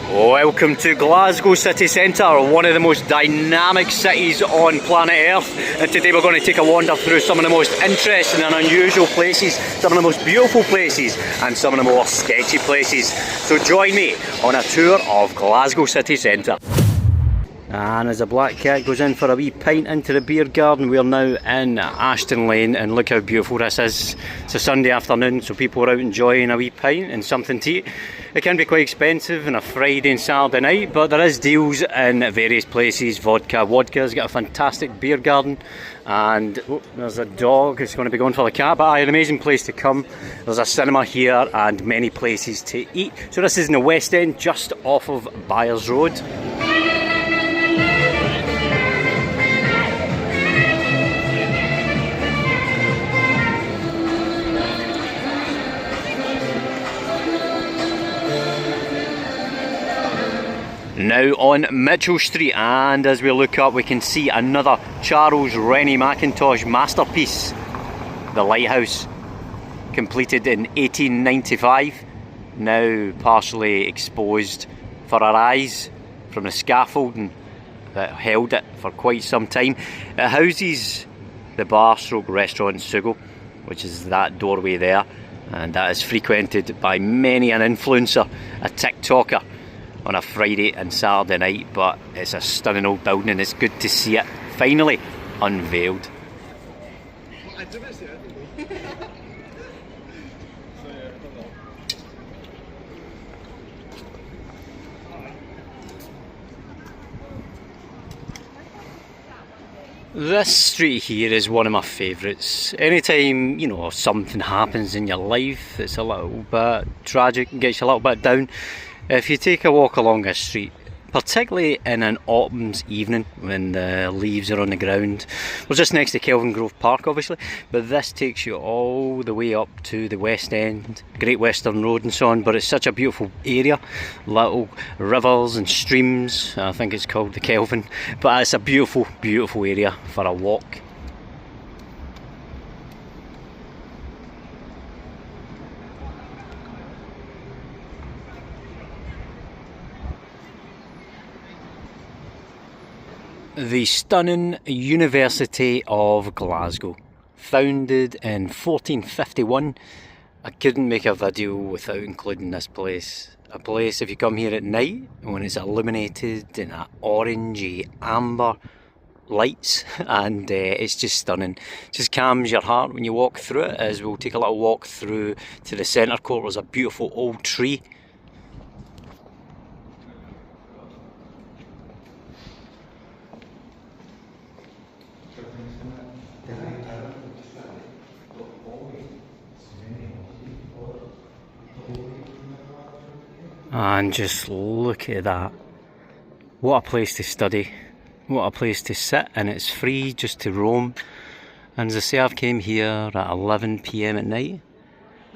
Welcome to Glasgow City Centre, one of the most dynamic cities on planet Earth, and today we're going to take a wander through some of the most interesting and unusual places, some of the most beautiful places and some of the more sketchy places. So join me on a tour of Glasgow City Centre. And as the black cat goes in for a wee pint into the beer garden, we're now in Ashton Lane, and look how beautiful this is. It's a Sunday afternoon, so people are out enjoying a wee pint and something to eat. It can be quite expensive on a Friday and Saturday night, but there is deals in various places. Vodka's got a fantastic beer garden, and there's a dog who's going to be going for the cat, but an amazing place to come. There's a cinema here and many places to eat. So this is in the West End, just off of Byres Road. Now on Mitchell Street, and as we look up we can see another Charles Rennie Mackintosh masterpiece, the Lighthouse, completed in 1895, now partially exposed for our eyes from the scaffolding that held it for quite some time. It houses the bar/restaurant Sugo, which is that doorway there, and that is frequented by many an influencer, a TikToker, on a Friday and Saturday night. But it's a stunning old building and it's good to see it finally unveiled. This street here is one of my favourites. Anytime, you know, something happens in your life that's a little bit tragic and gets you a little bit down, if you take a walk along this street, particularly in an autumn's evening when the leaves are on the ground, we're just next to Kelvingrove Park obviously, but this takes you all the way up to the West End, Great Western Road and so on. But it's such a beautiful area, little rivers and streams. I think it's called the Kelvin, but it's a beautiful, beautiful area for a walk. The stunning University of Glasgow, founded in 1451. I couldn't make a video without including this place. A place, if you come here at night, when it's illuminated in that orangey amber lights, and it's just stunning. It just calms your heart when you walk through it. As we'll take a little walk through to the centre court, there's a beautiful old tree. And just look at that. What a place to study, what a place to sit, and it's free just to roam. And as I say, I've came here at 11 PM at night,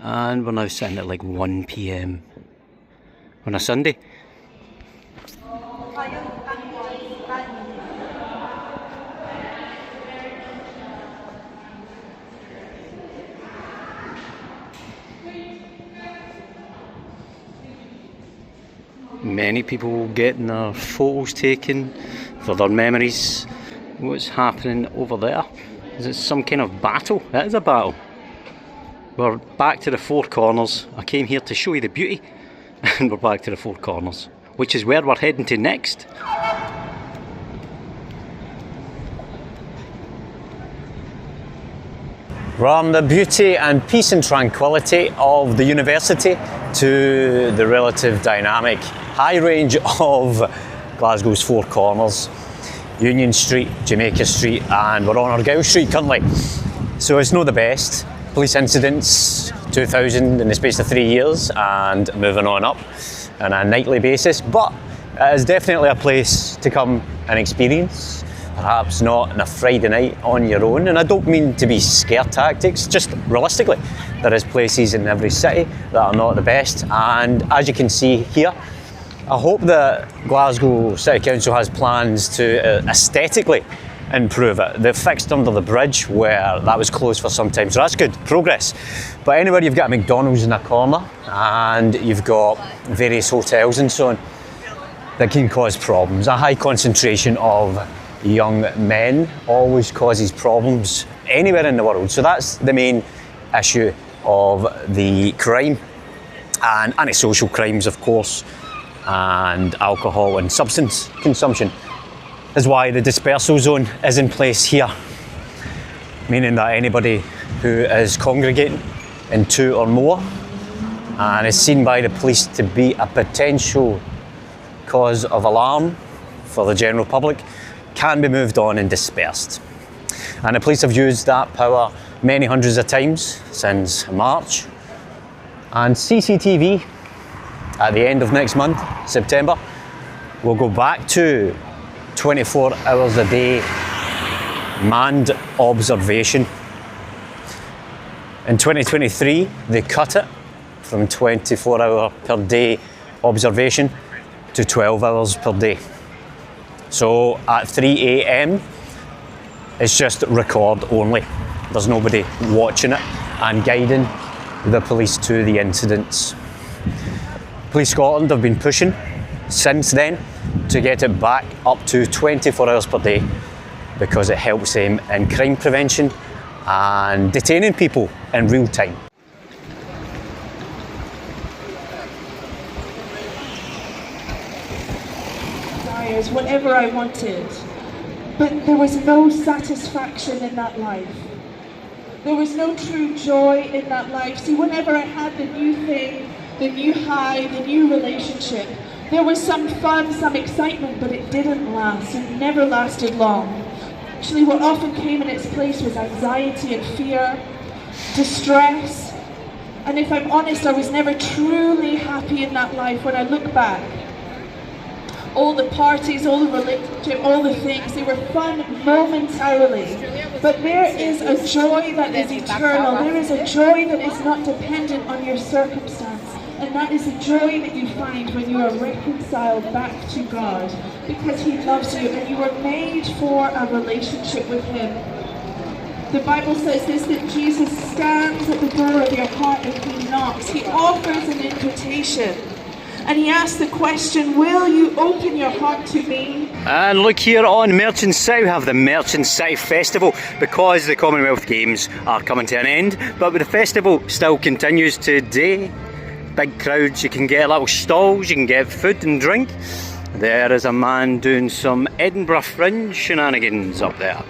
and we're now sitting at like 1 PM on a Sunday. Many people getting their photos taken for their memories. What's happening over there? Is it some kind of battle? It is a battle. We're back to the Four Corners. I came here to show you the beauty, and we're back to the Four Corners, which is where we're heading to next. From the beauty and peace and tranquility of the university to the relative dynamic high range of Glasgow's Four Corners, Union Street, Jamaica Street, and we're on Argyll Street currently. So it's not the best. Police incidents, 2,000 in the space of 3 years, and moving on up on a nightly basis, but it is definitely a place to come and experience. Perhaps not on a Friday night on your own, and I don't mean to be scare tactics, just realistically there is places in every city that are not the best, and as you can see here, I hope that Glasgow City Council has plans to aesthetically improve it. They've fixed under the bridge where that was closed for some time, so that's good progress. But anywhere you've got a McDonald's in a corner and you've got various hotels and so on, that can cause problems. A high concentration of young men always causes problems anywhere in the world. So that's the main issue of the crime, and antisocial crimes, of course, and alcohol and substance consumption is why the dispersal zone is in place here, meaning that anybody who is congregating in 2 or more and is seen by the police to be a potential cause of alarm for the general public can be moved on and dispersed. And the police have used that power many hundreds of times since March. And CCTV at the end of next month, September, will go back to 24 hours a day manned observation. In 2023, they cut it from 24-hour per day observation to 12 hours per day. So at 3 a.m, it's just record only. There's nobody watching it and guiding the police to the incidents. Police Scotland have been pushing since then to get it back up to 24 hours per day because it helps them in crime prevention and detaining people in real time. Whatever I wanted, but there was no satisfaction in that life. There was no true joy in that life. See, whenever I had the new thing, the new high, the new relationship, there was some fun, some excitement, but it didn't last. It never lasted long. Actually, what often came in its place was anxiety and fear, distress, and if I'm honest, I was never truly happy in that life. When I look back, all the parties, all the relationship, all the things, they were fun momentarily. But there is a joy that is eternal. There is a joy that is not dependent on your circumstance. And that is the joy that you find when you are reconciled back to God. Because He loves you and you were made for a relationship with Him. The Bible says this, that Jesus stands at the door of your heart and He knocks. He offers an invitation. And He asks the question, will you open your heart to me? And look, here on Merchant City we have the Merchant City Festival, because the Commonwealth Games are coming to an end, but the festival still continues today. Big crowds, you can get little stalls, you can get food and drink. There is a man doing some Edinburgh Fringe shenanigans up there.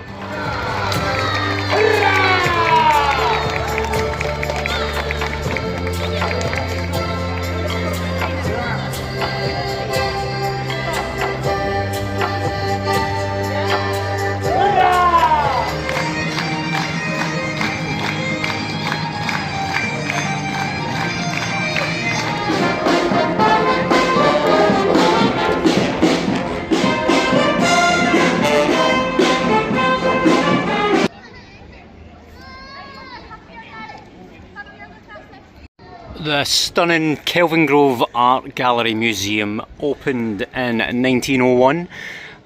The stunning Kelvingrove Art Gallery Museum opened in 1901,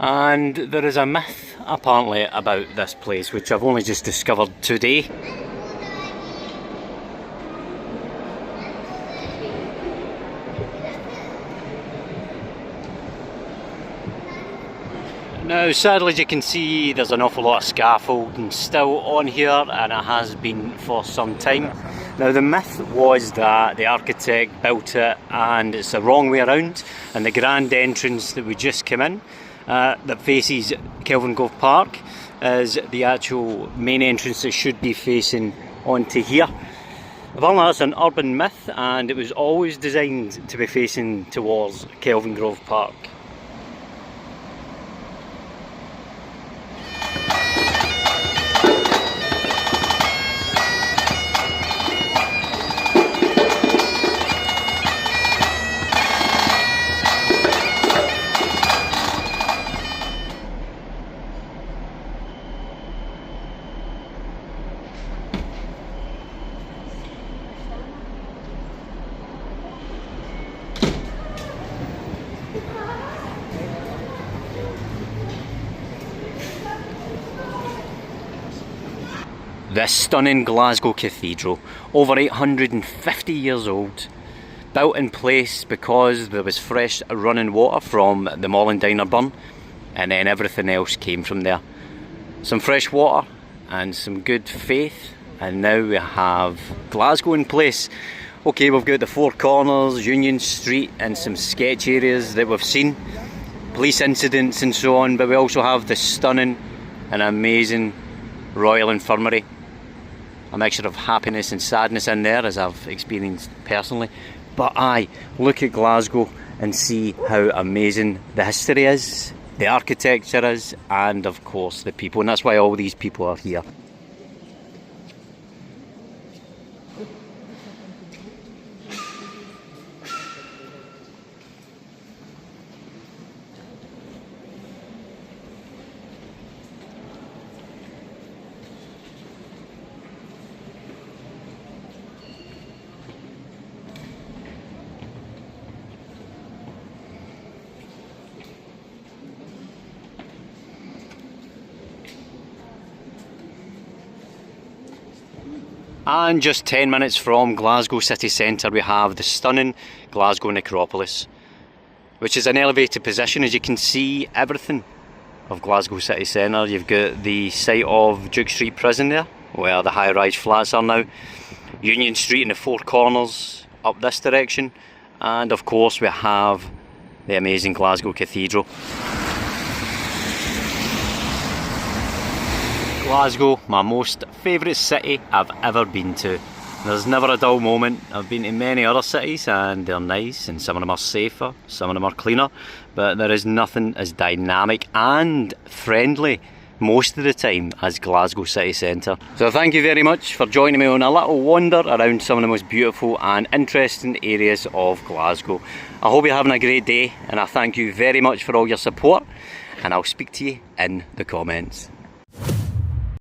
and there is a myth apparently about this place which I've only just discovered today. Now sadly, as you can see, there's an awful lot of scaffolding still on here, and it has been for some time. Now the myth was that the architect built it and it's the wrong way around, and the grand entrance that we just came in that faces Kelvingrove Park is the actual main entrance that should be facing onto here. Apparently that's an urban myth, and it was always designed to be facing towards Kelvingrove Park. This stunning Glasgow Cathedral, over 850 years old, built in place because there was fresh running water from the Mollendiner burn, and then everything else came from there. Some fresh water and some good faith, and now we have Glasgow in place. Okay, we've got the Four Corners, Union Street, and some sketch areas that we've seen, police incidents and so on, but we also have the stunning and amazing Royal Infirmary. A mixture of happiness and sadness in there, as I've experienced personally. But aye, look at Glasgow and see how amazing the history is, the architecture is, and of course the people, and that's why all these people are here. And just 10 minutes from Glasgow City Centre we have the stunning Glasgow Necropolis, which is an elevated position. As you can see, everything of Glasgow City Centre. You've got the site of Duke Street Prison there, where the high-rise flats are now, Union Street and the Four Corners up this direction, and of course we have the amazing Glasgow Cathedral. Glasgow, my most favourite city I've ever been to. There's never a dull moment. I've been to many other cities and they're nice, and some of them are safer, some of them are cleaner, but there is nothing as dynamic and friendly most of the time as Glasgow City Centre. So thank you very much for joining me on a little wander around some of the most beautiful and interesting areas of Glasgow. I hope you're having a great day, and I thank you very much for all your support, and I'll speak to you in the comments.